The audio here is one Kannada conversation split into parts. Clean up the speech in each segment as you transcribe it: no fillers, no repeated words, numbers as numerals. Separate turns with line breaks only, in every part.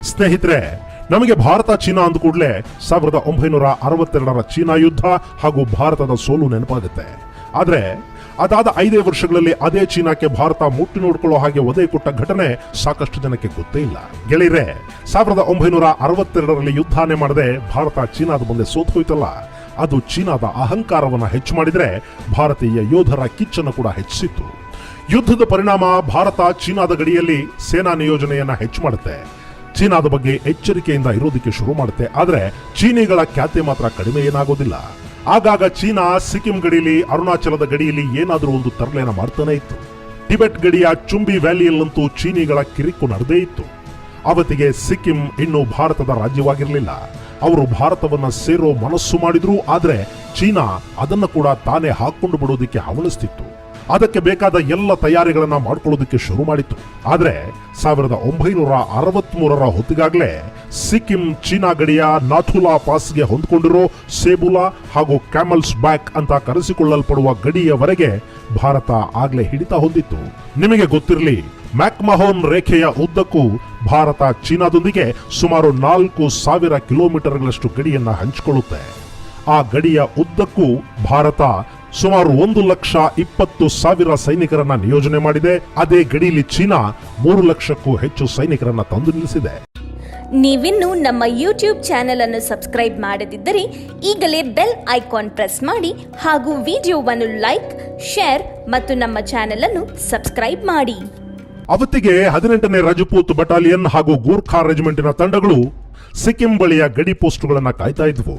ಸ್ನೇಹಿತರೆ, ನಮಗೆ ಭಾರತ ಚೀನಾ ಅಂದ ಕೂಡಲೇ 1962ರ ಚೀನಾ ಯುದ್ಧ ಹಾಗೂ ಭಾರತದ ಸೋಲು ನೆನಪಾಗುತ್ತೆ. ಆದ್ರೆ ಅದಾದ 5 ವರ್ಷಗಳಲ್ಲಿ ಅದೇ ಚೀನಾಕ್ಕೆ ಭಾರತ ಮುಟ್ಟಿ ನೋಡ್ಕೊಳ್ಳೋ ಹಾಗೆ ಒದೆ ಕೊಟ್ಟ ಘಟನೆ ಸಾಕಷ್ಟು ಜನಕ್ಕೆ ಗೊತ್ತೇ ಇಲ್ಲ. ಗೆಳೆಯರೆ, 1962ರಲ್ಲಿ ಯುದ್ಧನೇ ಮಾಡದೆ ಭಾರತ ಚೀನಾದ ಮುಂದೆ ಸೋತು ಹೋಯ್ತಲ್ಲ, ಅದು ಚೀನಾದ ಅಹಂಕಾರವನ್ನ ಹೆಚ್ಚು ಮಾಡಿದ್ರೆ ಭಾರತೀಯ ಯೋಧರ ಕಿಚ್ಚನ್ನು ಕೂಡ ಹೆಚ್ಚಿಸಿತ್ತು. ಯುದ್ಧದ ಪರಿಣಾಮ ಭಾರತ ಚೀನಾದ ಗಡಿಯಲ್ಲಿ ಸೇನಾ ನಿಯೋಜನೆಯನ್ನ ಹೆಚ್ಚು ಮಾಡುತ್ತೆ. ಚೀನಾದ ಬಗ್ಗೆ ಎಚ್ಚರಿಕೆಯಿಂದ ಇರೋದಕ್ಕೆ ಶುರು ಮಾಡುತ್ತೆ. ಆದ್ರೆ ಚೀನಿಗಳ ಖ್ಯಾತಿ ಮಾತ್ರ ಕಡಿಮೆ ಏನಾಗೋದಿಲ್ಲ. ಆಗಾಗ ಚೀನಾ ಸಿಕ್ಕಿಂ ಗಡಿಯಲ್ಲಿ, ಅರುಣಾಚಲದ ಗಡಿಯಲ್ಲಿ ಏನಾದರೂ ಒಂದು ತರಲೇನ ಮಾಡ್ತಾನೆ ಇತ್ತು. ಟಿಬೆಟ್ ಗಡಿಯ ಚುಂಬಿ ವ್ಯಾಲಿಯಲ್ಲಂತೂ ಚೀನಿಗಳ ಕಿರಿಕು ನಡೆದೇ ಇತ್ತು. ಅವತ್ತಿಗೆ ಸಿಕ್ಕಿಂ ಇನ್ನೂ ಭಾರತದ ರಾಜ್ಯವಾಗಿರಲಿಲ್ಲ. ಅವರು ಭಾರತವನ್ನ ಸೇರೋ ಮನಸ್ಸು ಮಾಡಿದ್ರು. ಆದ್ರೆ ಚೀನಾ ಅದನ್ನು ಕೂಡ ತಾನೇ ಹಾಕೊಂಡು ಬಿಡೋದಕ್ಕೆ ಹವಣಿಸ್ತಿತ್ತು. ಅದಕ್ಕೆ ಬೇಕಾದ ಎಲ್ಲ ತಯಾರಿಗಳನ್ನ ಮಾಡ್ಕೊಳ್ಳೋದಕ್ಕೆ ಶುರು ಮಾಡಿತ್ತು. ಆದ್ರೆ 1963ರ ಹೊತ್ತಿಗಾಗ್ಲೇ ಸಿಕ್ಕಿಂ ಚೀನಾ ಗಡಿಯ ನಾಥುಲಾ ಪಾಸ್ಗೆ ಹೊಂದ್ಕೊಂಡಿರೋ ಸೇಬುಲಾ ಹಾಗೂ ಕ್ಯಾಮಲ್ಸ್ ಬ್ಯಾಕ್ ಅಂತ ಕರೆಸಿಕೊಳ್ಳಲ್ಪಡುವ ಗಡಿಯವರೆಗೆ ಭಾರತ ಆಗ್ಲೇ ಹಿಡಿತ ಹೊಂದಿತ್ತು. ನಿಮಗೆ ಗೊತ್ತಿರಲಿ, ಮ್ಯಾಕ್ಮಹೋನ್ ರೇಖೆಯ ಉದ್ದಕ್ಕೂ ಭಾರತ ಚೀನಾದೊಂದಿಗೆ ಸುಮಾರು 4000 ಕಿಲೋಮೀಟರ್ಗಳಷ್ಟು ಗಡಿಯನ್ನ ಹಂಚಿಕೊಳ್ಳುತ್ತೆ. ಆ ಗಡಿಯ ಉದ್ದಕ್ಕೂ ಭಾರತ ಸುಮಾರು 1,20,000 ಸೈನಿಕರನ್ನ ನಿಯೋಜನೆ ಮಾಡಿದೆ. ಅದೇ ಗಡಿಯಲ್ಲಿ ಚೀನಾ 3 ಲಕ್ಷಕ್ಕೂ ಹೆಚ್ಚು ಸೈನಿಕರನ್ನ ತಂದು ನಿಲ್ಲಿಸಿದೆ.
ನೀವಿನ್ನು ನಮ್ಮ ಯೂಟ್ಯೂಬ್ ಚಾನೆಲ್ ಅನ್ನು ಸಬ್ಸ್ಕ್ರೈಬ್ ಮಾಡದಿದ್ದರೆ ಈಗಲೇ ಬೆಲ್ ಐಕಾನ್ ಪ್ರೆಸ್ ಮಾಡಿ ಹಾಗೂ ವಿಡಿಯೋವನ್ನು ಲೈಕ್, ಶೇರ್ ಮತ್ತು ನಮ್ಮ ಚಾನೆಲ್ ಅನ್ನು ಸಬ್ಸ್ಕ್ರೈಬ್ ಮಾಡಿ.
ಅವತ್ತಿಗೆ 18ನೇ ರಜಪೂತ್ ಬಟಾಲಿಯನ್ ಹಾಗೂ ಗೂರ್ಖಾ ರೆಜಿಮೆಂಟಿನ ತಂಡಗಳು ಸಿಕ್ಕಿಂ ಬಳಿಯ ಗಡಿ ಪೋಸ್ಟ್ಗಳನ್ನ ಕಾಯ್ತಾ ಇದ್ವು.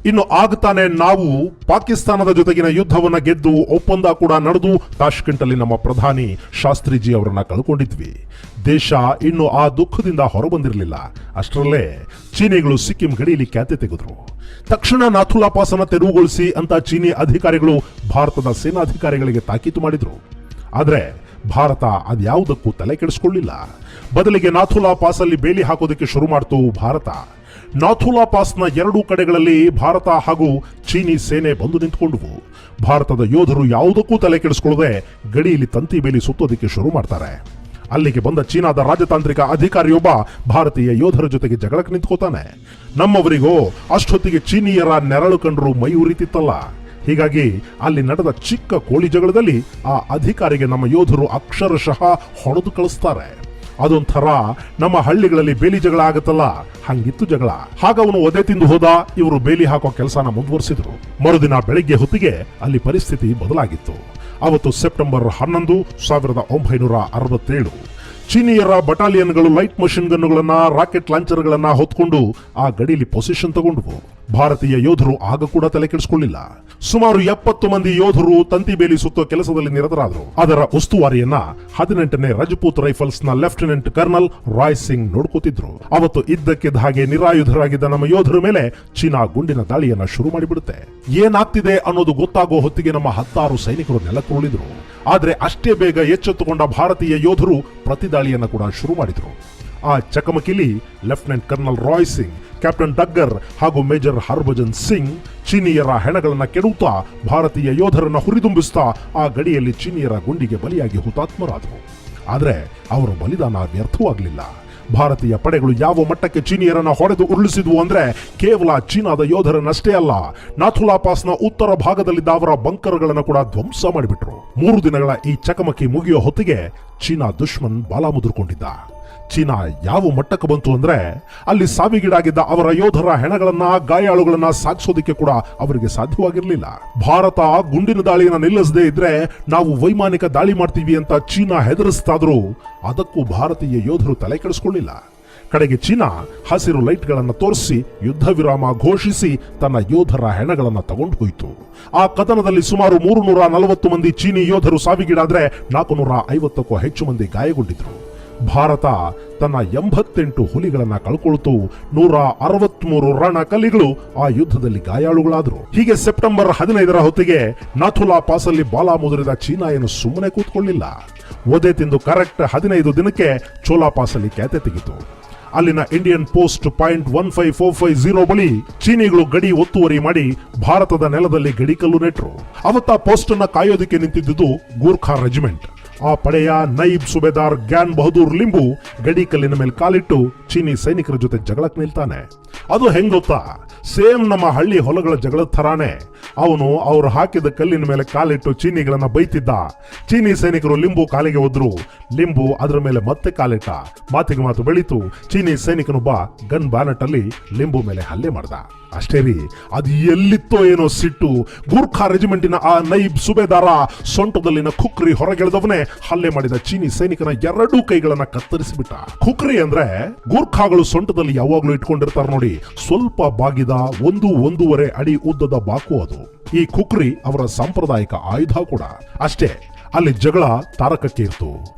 ಇನ್ನು ಆಗ್ತಾನೆ ನಾವು ಪಾಕಿಸ್ತಾನದ ಜೊತೆಗಿನ ಯುದ್ಧವನ್ನ ಗೆದ್ದು ಒಪ್ಪಂದ ಕೂಡ ನಡೆದು ತಾಷ್ಕೆಂಟ್ ಅಲ್ಲಿ ನಮ್ಮ ಪ್ರಧಾನಿ ಶಾಸ್ತ್ರಿಜಿ ಅವರನ್ನ ಕಳ್ಕೊಂಡಿದ್ವಿ. ದೇಶ ಇನ್ನು ಆ ದುಃಖದಿಂದ ಹೊರಬಂದಿರಲಿಲ್ಲ. ಅಷ್ಟರಲ್ಲೇ ಚೀನಿಗಳು ಸಿಕ್ಕಿಂ ಗಡಿಯಲ್ಲಿ ಖ್ಯಾತೆ ತೆಗೆದ್ರು. ತಕ್ಷಣ ನಾಥುಲಾ ಪಾಸ್ ಅನ್ನ ತೆರವುಗೊಳಿಸಿ ಅಂತ ಚೀನಿ ಅಧಿಕಾರಿಗಳು ಭಾರತದ ಸೇನಾಧಿಕಾರಿಗಳಿಗೆ ತಾಕೀತು ಮಾಡಿದ್ರು. ಆದ್ರೆ ಭಾರತ ಅದ್ಯಾವುದಕ್ಕೂ ತಲೆ ಕೆಡಿಸ್ಕೊಳ್ಳಿಲ್ಲ. ಬದಲಿಗೆ ನಾಥುಲಾ ಪಾಸ್ ಅಲ್ಲಿ ಬೇಲಿ ಹಾಕೋದಕ್ಕೆ ಶುರು ಮಾಡ್ತು ಭಾರತ. ನಾಥುಲಾ ಪಾಸ್ನ 2 ಕಡೆಗಳಲ್ಲಿ ಭಾರತ ಹಾಗೂ ಚೀನಿ ಸೇನೆ ಬಂದು ನಿಂತ್ಕೊಂಡ್ವು. ಭಾರತದ ಯೋಧರು ಯಾವುದಕ್ಕೂ ತಲೆ ಕೆಡಿಸ್ಕೊಳ್ಳದೆ ಗಡಿಯಲ್ಲಿ ತಂತಿ ಬೇಲಿ ಸುತ್ತೋದಕ್ಕೆ ಶುರು ಮಾಡ್ತಾರೆ. ಅಲ್ಲಿಗೆ ಬಂದ ಚೀನಾದ ರಾಜತಾಂತ್ರಿಕ ಅಧಿಕಾರಿಯೊಬ್ಬ ಭಾರತೀಯ ಯೋಧರ ಜೊತೆಗೆ ಜಗಳಕ್ಕೆ ನಿಂತ್ಕೋತಾನೆ. ನಮ್ಮವರಿಗೋ ಅಷ್ಟೊತ್ತಿಗೆ ಚೀನಿಯರ ನೆರಳು ಕಂಡ್ರು ಮೈ ಉರಿತಿತ್ತಲ್ಲ. ಹೀಗಾಗಿ ಅಲ್ಲಿ ನಡೆದ ಚಿಕ್ಕ ಕೋಳಿ ಜಗಳದಲ್ಲಿ ಆ ಅಧಿಕಾರಿಗೆ ನಮ್ಮ ಯೋಧರು ಅಕ್ಷರಶಃ ಹೊಡೆದು ಕಳಿಸ್ತಾರೆ. ಅದೊಂಥರ ನಮ್ಮ ಹಳ್ಳಿಗಳಲ್ಲಿ ಬೇಲಿ ಜಗಳ ಆಗತ್ತಲ್ಲ, ಹಂಗಿತ್ತು ಜಗಳ. ಹಾಗ ಅವನು ಒದೆ ತಿಂದು ಹೋದ. ಇವರು ಬೇಲಿ ಹಾಕೋ ಕೆಲಸನ ಮುಂದುವರಿಸಿದ್ರು. ಮರುದಿನ ಬೆಳಿಗ್ಗೆ ಹೊತ್ತಿಗೆ ಅಲ್ಲಿ ಪರಿಸ್ಥಿತಿ ಬದಲಾಗಿತ್ತು. ಅವತ್ತು ಸೆಪ್ಟೆಂಬರ್ 11, 1967. ಚೀನಿಯರ ಬಟಾಲಿಯನ್ಗಳು ಲೈಟ್ ಮಷಿನ್ ಗನ್ನುಗಳನ್ನ, ರಾಕೆಟ್ ಲಾಂಚರ್ಗಳನ್ನ ಹೊತ್ಕೊಂಡು ಆ ಗಡಿಯಲ್ಲಿ ಪೊಸಿಷನ್ ತಗೊಂಡ್ವು. ಭಾರತೀಯ ಯೋಧರು ಆಗ ಕೂಡ ತಲೆ ಕೆಡಿಸಿಕೊಳ್ಳಿಲ್ಲ. ಸುಮಾರು 70 ಮಂದಿ ಯೋಧರು ತಂತಿ ಬೇಲಿ ಸುತ್ತೋ ಕೆಲಸದಲ್ಲಿ ನಿರತರಾದರು. ಅದರ ಉಸ್ತುವಾರಿಯನ್ನ 18ನೇ ರಜಪೂತ್ ರೈಫಲ್ಸ್ ನ ಲೆಫ್ಟಿನೆಂಟ್ ಕರ್ನಲ್ ರಾಯ್ ಸಿಂಗ್ ನೋಡ್ಕೋತಿದ್ರು. ಅವತ್ತು ಇದ್ದಕ್ಕಿದ್ದ ಹಾಗೆ ನಿರಾಯುಧರಾಗಿದ್ದ ನಮ್ಮ ಯೋಧರ ಮೇಲೆ ಚೀನಾ ಗುಂಡಿನ ದಾಳಿಯನ್ನ ಶುರು ಮಾಡಿಬಿಡುತ್ತೆ. ಏನಾಗ್ತಿದೆ ಅನ್ನೋದು ಗೊತ್ತಾಗೋ ಹೊತ್ತಿಗೆ ನಮ್ಮ 16 ಸೈನಿಕರು ನೆಲಕ್ಕುರುಳಿದ್ರು. ಆದ್ರೆ ಅಷ್ಟೇ ಬೇಗ ಎಚ್ಚೆತ್ತುಕೊಂಡ ಭಾರತೀಯ ಯೋಧರು ಪ್ರತಿದಾಳಿಯನ್ನ ಕೂಡ ಶುರು ಮಾಡಿದ್ರು. ಆ ಚಕಮಕಿಲಿ lieutenant colonel Rai Singh, captain Dagar ಹಾಗೂ ಮೇಜರ್ ಹರ್ಭಜನ್ ಸಿಂಗ್ ಚೀನಿಯರ ಹೆಣಗಳನ್ನ ಕೆಡುತ್ತಾ ಭಾರತೀಯ ಯೋಧರನ್ನ ಹುರಿದುಂಬಿಸ್ತಾ ಆ ಗಡಿಯಲ್ಲಿ ಚೀನಿಯರ ಗುಂಡಿಗೆ ಬಲಿಯಾಗಿ ಹುತಾತ್ಮರಾದರು. ಆದ್ರೆ ಅವರ ಬಲಿದಾನ ವ್ಯರ್ಥವಾಗಲಿಲ್ಲ. ಭಾರತೀಯ ಪಡೆಗಳು ಯಾವ ಮಟ್ಟಕ್ಕೆ ಚೀನಿಯರನ್ನ ಹೊಡೆದು ಉರುಳಿಸಿದ್ವು ಅಂದ್ರೆ ಕೇವಲ ಚೀನಾದ ಯೋಧರನ್ನಷ್ಟೇ ಅಲ್ಲ, ನಾಥುಲಾ ಪಾಸ್ನ ಉತ್ತರ ಭಾಗದಲ್ಲಿದ್ದ ಅವರ ಬಂಕರ್ಗಳನ್ನು ಕೂಡ ಧ್ವಂಸ ಮಾಡಿಬಿಟ್ರು. 3 ದಿನಗಳ ಈ ಚಕಮಕಿ ಮುಗಿಯೋ ಹೊತ್ತಿಗೆ ಚೀನಾ ದುಶ್ಮನ್ ಬಾಲ ಮುದುರ್ಕೊಂಡಿದ್ದ. ಚೀನಾ ಯಾವ ಮಟ್ಟಕ್ಕೆ ಬಂತು ಅಂದ್ರೆ ಅಲ್ಲಿ ಸಾವಿಗೀಡಾಗಿದ್ದ ಅವರ ಯೋಧರ ಹೆಣಗಳನ್ನ, ಗಾಯಾಳುಗಳನ್ನ ಸಾಗಿಸೋದಕ್ಕೆ ಕೂಡ ಅವರಿಗೆ ಸಾಧ್ಯವಾಗಿರಲಿಲ್ಲ. ಭಾರತ ಗುಂಡಿನ ದಾಳಿಯನ್ನ ನಿಲ್ಲಿಸದೇ ಇದ್ರೆ ನಾವು ವೈಮಾನಿಕ ದಾಳಿ ಮಾಡ್ತೀವಿ ಅಂತ ಚೀನಾ ಹೆದರಿಸ್ತಾದ್ರು ಅದಕ್ಕೂ ಭಾರತೀಯ ಯೋಧರು ತಲೆ ಕೆಡಿಸ್ಕೊಳ್ಳಿಲ್ಲ. ಕಡೆಗೆ ಚೀನಾ ಹಸಿರು ಲೈಟ್ಗಳನ್ನ ತೋರಿಸಿ ಯುದ್ಧ ವಿರಾಮ ಘೋಷಿಸಿ ತನ್ನ ಯೋಧರ ಹೆಣಗಳನ್ನ ತಗೊಂಡು ಹೋಯಿತು. ಆ ಕದನದಲ್ಲಿ ಸುಮಾರು 340 ಮಂದಿ ಚೀನಿ ಯೋಧರು ಸಾವಿಗೀಡಾದ್ರೆ 450ಕ್ಕೂ ಹೆಚ್ಚು ಮಂದಿ ಗಾಯಗೊಂಡಿದ್ರು. ಭಾರತ ತನ್ನ 88 ಹುಲಿಗಳನ್ನ ಕಳ್ಕೊಳ್ತು. 163 ರಣಕಲಿಗಳು ಆ ಯುದ್ಧದಲ್ಲಿ ಗಾಯಾಳುಗಳಾದ್ರು. ಹೀಗೆ ಸೆಪ್ಟೆಂಬರ್ 15ರ ಹೊತ್ತಿಗೆ ನಾಥುಲಾ ಪಾಸ್ ಅಲ್ಲಿ ಬಾಲ ಮುದುರಿದ ಚೀನಾ ಏನು ಸುಮ್ಮನೆ ಕೂತ್ಕೊಳ್ಳಿಲ್ಲ. ಒದೆ ತಿಂದು ಕರೆಕ್ಟ್ 15 ದಿನಕ್ಕೆ ಚೋಲಾ ಪಾಸ್ ಅಲ್ಲಿ ಖ್ಯಾತೆ ತೆಗಿತು. ಅಲ್ಲಿನ ಇಂಡಿಯನ್ ಪೋಸ್ಟ್ .15450 ಬಳಿ ಚೀನಿಗಳು ಗಡಿ ಒತ್ತುವರಿ ಮಾಡಿ ಭಾರತದ ನೆಲದಲ್ಲಿ ಗಡಿಕಲ್ಲು ನೆಟ್ರು. ಅವತ್ತ ಪೋಸ್ಟ್ ಅನ್ನ ಕಾಯೋದಕ್ಕೆ ನಿಂತಿದ್ದುದು ಗೂರ್ಖಾ ರೆಜಿಮೆಂಟ್. ಆ ಪಡೆಯ ನೈಬ್ ಸುಬೇದಾರ್ ಗ್ಯಾನ್ ಬಹದ್ದೂರ್ ಲಿಂಬು ಗಡಿ ಕಲ್ಲಿನ ಮೇಲೆ ಕಾಲಿಟ್ಟು ಚೀನಿ ಸೈನಿಕರ ಜೊತೆ ಜಗಳಕ್ಕೆ ನಿಲ್ತಾನೆ. ಅದು ಹೆಂಗ್ ಗೊತ್ತಾ, ಸೇಮ್ ನಮ್ಮ ಹಳ್ಳಿ ಹೊಲಗಳ ಜಗಳದ ಥರಾನೇ. ಅವನು ಅವ್ರು ಹಾಕಿದ ಕಲ್ಲಿನ ಮೇಲೆ ಕಾಲಿಟ್ಟು ಚೀನಿಗಳನ್ನ ಬೈತಿದ್ದ. ಚೀನಿ ಸೈನಿಕರು ಲಿಂಬು ಕಾಲಿಗೆ ಒದ್ರು. ಲಿಂಬು ಅದರ ಮೇಲೆ ಮತ್ತೆ ಕಾಲಿಟ್ಟ. ಮಾತಿಗೆ ಮಾತು ಬೆಳೀತು. ಚೀನಿ ಸೈನಿಕನೊಬ್ಬ ಗನ್ ಬ್ಯಾನೆಟ್ ಅಲ್ಲಿ ಲಿಂಬು ಮೇಲೆ ಹಲ್ಲೆ ಮಾಡ್ದ. ಅಷ್ಟೇ ರೀ, ಅದು ಎಲ್ಲಿತ್ತೋ ಏನೋ ಸಿಟ್ಟು ಗೂರ್ಖಾ ರೆಜಿಮೆಂಟಿನ ಆ ನೈಬ್ ಸುಬೇದಾರ ಸೊಂಟದಲ್ಲಿನ ಖುಕ್ರಿ ಹೊರಗೆಳೆದವನೇ ಹಲ್ಲೆ ಮಾಡಿದ ಚೀನಿ ಸೈನಿಕನ ಎರಡೂ ಕೈಗಳನ್ನ ಕತ್ತರಿಸಿಬಿಟ್ಟ. ಖುಕ್ರಿ ಅಂದ್ರೆ ಗೂರ್ಖಾಗಳು ಸೊಂಟದಲ್ಲಿ ಯಾವಾಗ್ಲೂ ಇಟ್ಕೊಂಡಿರ್ತಾರೆ ನೋಡಿ, ಸ್ವಲ್ಪ ಬಾಗಿದ 1-1.5 ಅಡಿ ಉದ್ದದ ಬಾಕು ಅದು. ಈ ಖುಕ್ರಿ ಅವರ ಸಾಂಪ್ರದಾಯಿಕ ಆಯುಧ ಕೂಡ. ಅಷ್ಟೇ, ಅಲ್ಲಿ ಜಗಳ ತಾರಕಕ್ಕೆ ಇತ್ತು.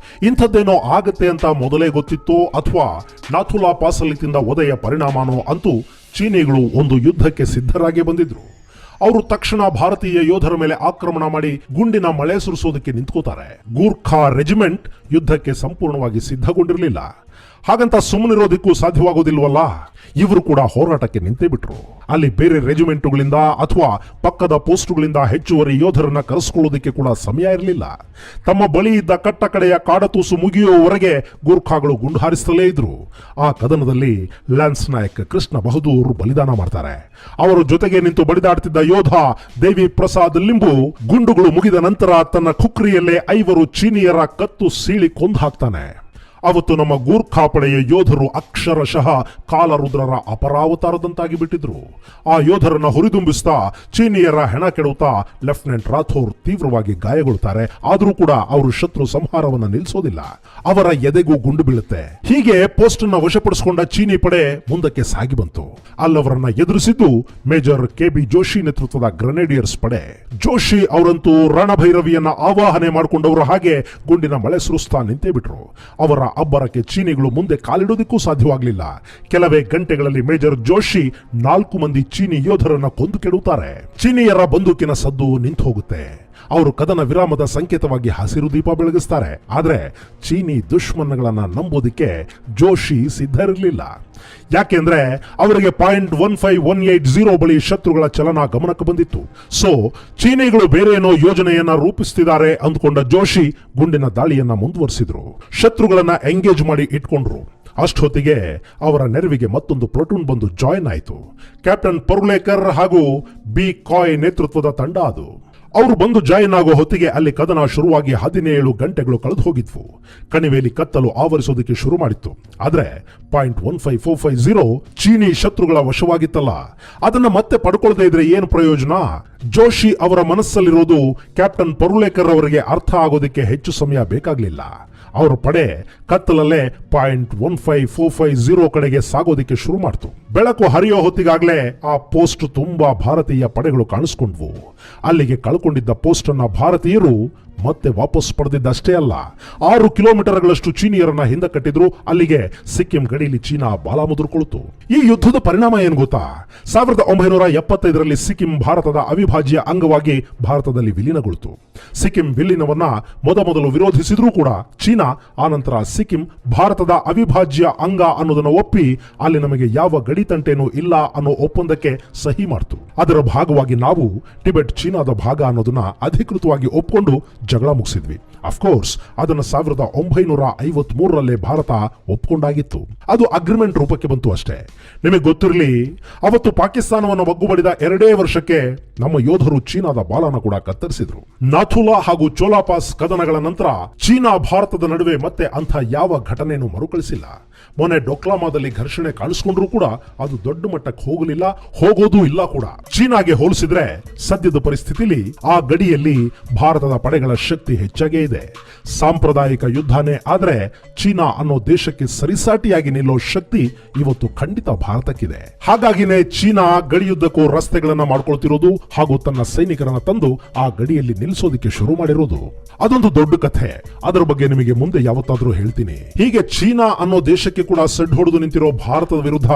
ಇಂಥದ್ದೇನೋ ಆಗತ್ತೆ ಅಂತ ಮೊದಲೇ ಗೊತ್ತಿತ್ತೋ ಅಥವಾ ನಾಥುಲಾ ಪಾಸಲ್ಲಿ ತಿಂದ ಒದೆಯ ಪರಿಣಾಮನೋ ಅಂತೂ ಚೀನಿಗಳು ಒಂದು ಯುದ್ಧಕ್ಕೆ ಸಿದ್ಧರಾಗಿ ಬಂದಿದ್ರು. ಅವರು ತಕ್ಷಣ ಭಾರತೀಯ ಯೋಧರ ಮೇಲೆ ಆಕ್ರಮಣ ಮಾಡಿ ಗುಂಡಿನ ಮಳೆ ಸುರಿಸೋದಕ್ಕೆ ನಿಂತ್ಕೋತಾರೆ. ಗೂರ್ಖಾ ರೆಜಿಮೆಂಟ್ ಯುದ್ಧಕ್ಕೆ ಸಂಪೂರ್ಣವಾಗಿ ಸಿದ್ಧಗೊಂಡಿರಲಿಲ್ಲ. ಹಾಗಂತ ಸುಮ್ಮನಿರೋದಕ್ಕೂ ಸಾಧ್ಯವಾಗೋದಿಲ್ವಲ್ಲ. ಇವರು ಕೂಡ ಹೋರಾಟಕ್ಕೆ ನಿಂತೇ ಬಿಟ್ರು. ಅಲ್ಲಿ ಬೇರೆ ರೆಜಿಮೆಂಟುಗಳಿಂದ ಅಥವಾ ಪಕ್ಕದ ಪೋಸ್ಟುಗಳಿಂದ ಹೆಚ್ಚುವರಿ ಯೋಧರನ್ನ ಕರೆಸಿಕೊಳ್ಳೋದಕ್ಕೆ ಕೂಡ ಸಮಯ ಇರಲಿಲ್ಲ. ತಮ್ಮ ಬಳಿ ಇದ್ದ ಕಟ್ಟ ಕಡೆಯ ಕಾಡತೂಸು ಮುಗಿಯುವವರೆಗೆ ಗೂರ್ಖಾಗಳು ಗುಂಡು ಹಾರಿಸುತ್ತಲೇ ಇದ್ರು. ಆ ಕದನದಲ್ಲಿ ಲ್ಯಾನ್ಸ್ ನಾಯಕ್ ಕೃಷ್ಣ ಬಹದ್ದೂರ್ ಬಲಿದಾನ ಮಾಡ್ತಾರೆ. ಅವರ ಜೊತೆಗೆ ನಿಂತು ಬಡಿದಾಡ್ತಿದ್ದ ಯೋಧ ದೇವಿ ಪ್ರಸಾದ್ ಲಿಂಬು ಗುಂಡುಗಳು ಮುಗಿದ ನಂತರ ತನ್ನ ಖುಕ್ರಿಯಲ್ಲೇ 5 ಚೀನಿಯರ ಕತ್ತು ಸೀಳಿ ಕೊಂದು ಹಾಕ್ತಾನೆ. ಅವತ್ತು ನಮ್ಮ ಗೂರ್ಖಾ ಪಡೆಯ ಯೋಧರು ಅಕ್ಷರಶಃ ಕಾಲರುದ್ರರ ಅಪರಾವತಾರದಂತಾಗಿ ಬಿಟ್ಟಿದ್ರು. ಆ ಯೋಧರನ್ನ ಹುರಿದುಂಬಿಸ್ತಾ ಚೀನಿಯರ ಹೆಣ ಕೆಡುತ್ತಾ ಲೆಫ್ಟಿನೆಂಟ್ ರಾಥೋರ್ ತೀವ್ರವಾಗಿ ಗಾಯಗೊಳ್ತಾರೆ. ಆದರೂ ಕೂಡ ಅವರು ಶತ್ರು ಸಂಹಾರವನ್ನ ನಿಲ್ಲಿಸೋದಿಲ್ಲ. ಅವರ ಎದೆಗೂ ಗುಂಡು ಬೀಳುತ್ತೆ. ಹೀಗೆ ಪೋಸ್ಟ್ ಅನ್ನ ವಶಪಡಿಸಿಕೊಂಡ ಚೀನಿ ಪಡೆ ಮುಂದಕ್ಕೆ ಸಾಗಿ ಬಂತು. ಅಲ್ಲವರನ್ನ ಎದುರಿಸಿದ್ದು ಮೇಜರ್ KB ಜೋಶಿ ನೇತೃತ್ವದ ಗ್ರೆನೇಡಿಯರ್ಸ್ ಪಡೆ. ಜೋಶಿ ಅವರಂತೂ ರಣಭೈರವಿಯನ್ನ ಆವಾಹನೆ ಮಾಡಿಕೊಂಡವರು ಹಾಗೆ ಗುಂಡಿನ ಮಳೆ ಸುರಿಸ್ತಾ ನಿಂತೇ ಬಿಟ್ರು. ಅವರ ಅಬ್ಬರಕ್ಕೆ ಚೀನಿಗಳು ಮುಂದೆ ಕಾಲಿಡೋದಕ್ಕೂ ಸಾಧ್ಯವಾಗಲಿಲ್ಲ. ಕೆಲವೇ ಗಂಟೆಗಳಲ್ಲಿ ಮೇಜರ್ ಜೋಶಿ 4 ಮಂದಿ ಚೀನಿ ಯೋಧರನ್ನ ಕೊಂದು ಕೆಡುತ್ತಾರೆ. ಚೀನಿಯರ ಬಂದೂಕಿನ ಸದ್ದು ನಿಂತು ಹೋಗುತ್ತೆ. ಅವರು ಕದನ ವಿರಾಮದ ಸಂಕೇತವಾಗಿ ಹಸಿರು ದೀಪ ಬೆಳಗಿಸ್ತಾರೆ. ಆದ್ರೆ ಚೀನಿ ದುಶ್ಮನ್ಗಳನ್ನ ನಂಬೋದಿಕ್ಕೆ ಜೋಶಿ ಸಿದ್ಧರಿರಲಿಲ್ಲ. ಯಾಕೆಂದ್ರೆ ಅವರಿಗೆ .15180 ಬಳಿ ಶತ್ರುಗಳ ಚಲನ ಗಮನಕ್ಕೆ ಬಂದಿತ್ತು. ಸೊ ಚೀನಿಗಳು ಬೇರೆ ಏನೋ ಯೋಜನೆಯನ್ನ ರೂಪಿಸುತ್ತಿದ್ದಾರೆ ಅಂದ್ಕೊಂಡ ಜೋಶಿ ಗುಂಡಿನ ದಾಳಿಯನ್ನ ಮುಂದುವರಿಸಿದ್ರು. ಶತ್ರುಗಳನ್ನ ಎಂಗೇಜ್ ಮಾಡಿ ಇಟ್ಕೊಂಡ್ರು. ಅಷ್ಟೊತ್ತಿಗೆ ಅವರ ನೆರವಿಗೆ ಮತ್ತೊಂದು ಪ್ಲಟೂನ್ ಬಂದು ಜಾಯಿನ್ ಆಯಿತು. ಕ್ಯಾಪ್ಟನ್ ಪರುಲೇಕರ್ ಹಾಗೂ B ಕಾಯ್ ನೇತೃತ್ವದ ತಂಡ ಅದು. ಅವರು ಬಂದು ಜಾಯಿನ್ ಆಗೋ ಹೊತ್ತಿಗೆ ಅಲ್ಲಿ ಕದನ ಶುರುವಾಗಿ 17 ಗಂಟೆಗಳು ಕಳೆದು ಹೋಗಿದ್ವು. ಕಣಿವೆಯಲ್ಲಿ ಕತ್ತಲು ಆವರಿಸೋದಕ್ಕೆ ಶುರು ಮಾಡಿತ್ತು. ಆದ್ರೆ .15450 ಚೀನಿ ಶತ್ರುಗಳ ವಶವಾಗಿತ್ತಲ್ಲ, ಅದನ್ನ ಮತ್ತೆ ಪಡ್ಕೊಳ್ಳದೆ ಇದ್ರೆ ಏನು ಪ್ರಯೋಜನ? ಜೋಶಿ ಅವರ ಮನಸ್ಸಲ್ಲಿರೋದು ಕ್ಯಾಪ್ಟನ್ ಪರುಲೇಕರ್ ಅವರಿಗೆ ಅರ್ಥ ಆಗೋದಕ್ಕೆ ಹೆಚ್ಚು ಸಮಯ ಬೇಕಾಗಲಿಲ್ಲ. ಅವರ ಪಡೆ ಕತ್ತಲಲ್ಲೇ .15450 ಕಡೆಗೆ ಸಾಗೋದಿಕ್ಕೆ ಶುರು ಮಾಡ್ತು. ಬೆಳಕು ಹರಿಯೋ ಹೊತ್ತಿಗಾಗ್ಲೇ ಆ ಪೋಸ್ಟ್ ತುಂಬಾ ಭಾರತೀಯ ಪಡೆಗಳು ಕಾಣಿಸ್ಕೊಂಡ್ವು. ಅಲ್ಲಿಗೆ ಕಳ್ಕೊಂಡಿದ್ದ ಪೋಸ್ಟ್ ಅನ್ನ ಭಾರತೀಯರು ಮತ್ತೆ ವಾಪಸ್ ಪಡೆದಿದ್ದಷ್ಟೇ ಅಲ್ಲ, 6 ಕಿಲೋಮೀಟರ್ಗಳಷ್ಟು ಚೀನಿಯರನ್ನ ಹಿಂದೆ ಕಟ್ಟಿದ್ರು. ಅಲ್ಲಿಗೆ ಸಿಕ್ಕಿಂ ಗಡಿಯಲ್ಲಿ ಚೀನಾ ಬಾಲ ಮುದುರ್ಕೊಳ್ತು. ಈ ಯುದ್ಧದ ಪರಿಣಾಮ ಏನು ಗೊತ್ತಾ? 1975ರಲ್ಲಿ ಸಿಕ್ಕಿಂ ಭಾರತದ ಅವಿಭಾಜ್ಯ ಅಂಗವಾಗಿ ಭಾರತದಲ್ಲಿ ವಿಲೀನಗೊಳ್ತು. ಸಿಕ್ಕಿಂ ವಿಲೀನವನ್ನ ಮೊದಲು ವಿರೋಧಿಸಿದ್ರೂ ಕೂಡ ಚೀನಾ ಆನಂತರ ಸಿಕ್ಕಿಂ ಭಾರತದ ಅವಿಭಾಜ್ಯ ಅಂಗ ಅನ್ನೋದನ್ನ ಒಪ್ಪಿ ಅಲ್ಲಿ ನಮಗೆ ಯಾವ ಗಡಿತಂಟೇನೂ ಇಲ್ಲ ಅನ್ನೋ ಒಪ್ಪಂದಕ್ಕೆ ಸಹಿ ಮಾಡ್ತು. ಅದರ ಭಾಗವಾಗಿ ನಾವು ಟಿಬೆಟ್ ಚೀನಾದ ಭಾಗ ಅನ್ನೋದನ್ನ ಅಧಿಕೃತವಾಗಿ ಒಪ್ಕೊಂಡು ಜಗಳ ಮುಗಿಸಿದ್ವಿ. ಅಫ್ಕೋರ್ಸ್ ಅದನ್ನು 1953ರಲ್ಲೇ ಭಾರತ ಒಪ್ಕೊಂಡಾಗಿತ್ತು. ಅದು ಅಗ್ರಿಮೆಂಟ್ ರೂಪಕ್ಕೆ ಬಂತು ಅಷ್ಟೇ. ನಿಮಗೆ ಗೊತ್ತಿರಲಿ, ಅವತ್ತು ಪಾಕಿಸ್ತಾನವನ್ನು ಒಗ್ಗುಬಡಿದ 2 ವರ್ಷಕ್ಕೆ ನಮ್ಮ ಯೋಧರು ಚೀನಾದ ಬಾಲನ ಕೂಡ ಕತ್ತರಿಸಿದ್ರು. ನಾಥುಲಾ ಹಾಗೂ ಚೋಲಾಪಾಸ್ ಕದನಗಳ ನಂತರ ಚೀನಾ ಭಾರತದ ನಡುವೆ ಮತ್ತೆ ಅಂಥ ಯಾವ ಘಟನೆಯನ್ನು ಮರುಕಳಿಸಿಲ್ಲ. ಮೊನ್ನೆ ಡೊಕ್ಲಾಮಾದಲ್ಲಿ ಘರ್ಷಣೆ ಕಾಣಿಸ್ಕೊಂಡ್ರೂ ಕೂಡ ಅದು ದೊಡ್ಡ ಮಟ್ಟಕ್ಕೆ ಹೋಗಲಿಲ್ಲ, ಹೋಗೋದೂ ಇಲ್ಲ ಕೂಡ. ಚೀನಾಗೆ ಹೋಲಿಸಿದ್ರೆ ಸದ್ಯದ ಪರಿಸ್ಥಿತಿಲಿ ಆ ಗಡಿಯಲ್ಲಿ ಭಾರತದ ಪಡೆಗಳ ಶಕ್ತಿ ಹೆಚ್ಚಾಗೇ ಇದೆ. ಸಾಂಪ್ರದಾಯಿಕ ಯುದ್ಧನೇ ಆದ್ರೆ ಚೀನಾ ಅನ್ನೋ ದೇಶಕ್ಕೆ ಸರಿಸಾಟಿಯಾಗಿ ನಿಲ್ಲೋ ಶಕ್ತಿ ಇವತ್ತು ಖಂಡಿತ ಭಾರತಕ್ಕಿದೆ. ಹಾಗಾಗಿನೇ ಚೀನಾ ಗಡಿಯುದ್ದಕ್ಕೂ ರಸ್ತೆಗಳನ್ನ ಮಾಡ್ಕೊಳ್ತಿರೋದು ಹಾಗೂ ತನ್ನ ಸೈನಿಕರನ್ನ ತಂದು ಆ ಗಡಿಯಲ್ಲಿ ನಿಲ್ಲಿಸೋದಕ್ಕೆ ಶುರು ಮಾಡಿರೋದು. ಅದೊಂದು ದೊಡ್ಡ ಕಥೆ. ಅದರ ಬಗ್ಗೆ ನಿಮಗೆ ಮುಂದೆ ಯಾವತ್ತಾದ್ರೂ ಹೇಳ್ತೀನಿ. ಹೀಗೆ ಚೀನಾ ಅನ್ನೋ ದೇಶಕ್ಕೆ ಕೂಡ ಸೆಡ್ ಹೊಡೆದು ನಿಂತಿರೋ ಭಾರತದ ವಿರುದ್ಧ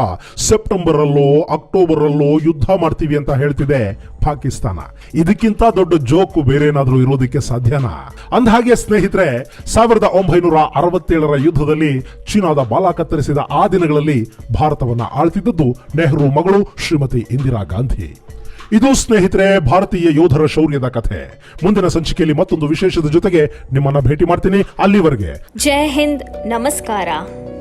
ಸೆಪ್ಟೆಂಬರ್ ಅಲ್ಲೋ ಅಕ್ಟೋಬರ್ ಅಲ್ಲೋ ಯುದ್ಧ ಮಾಡ್ತೀವಿ ಅಂತ ಹೇಳ್ತಿದೆ ಪಾಕಿಸ್ತಾನ. ಇದಕ್ಕಿಂತ ದೊಡ್ಡ ಜೋಕು ಬೇರೆ ಏನಾದ್ರೂ ಇರೋದಕ್ಕೆ ಸಾಧ್ಯನಾ? ಅಂದಹಾಗೆ ಸ್ನೇಹಿತರೆ, 1967ರ ಯುದ್ಧದಲ್ಲಿ ಚೀನಾದ ಬಾಲ ಕತ್ತರಿಸಿದ ಆ ದಿನಗಳಲ್ಲಿ ಭಾರತವನ್ನ ಆಳ್ತಿದ್ದದ್ದು ನೆಹರು ಮಗಳು ಶ್ರೀಮತಿ ಇಂದಿರಾ ಗಾಂಧಿ. ಇದು ಸ್ನೇಹಿತರೆ ಭಾರತೀಯ ಯೋಧರ ಶೌರ್ಯದ ಕಥೆ. ಮುಂದಿನ ಸಂಚಿಕೆಯಲ್ಲಿ ಮತ್ತೊಂದು ವಿಶೇಷದ ಜೊತೆಗೆ ನಿಮ್ಮನ್ನ ಭೇಟಿ ಮಾಡ್ತೀನಿ. ಅಲ್ಲಿವರೆಗೆ
ಜೈ ಹಿಂದ್, ನಮಸ್ಕಾರ.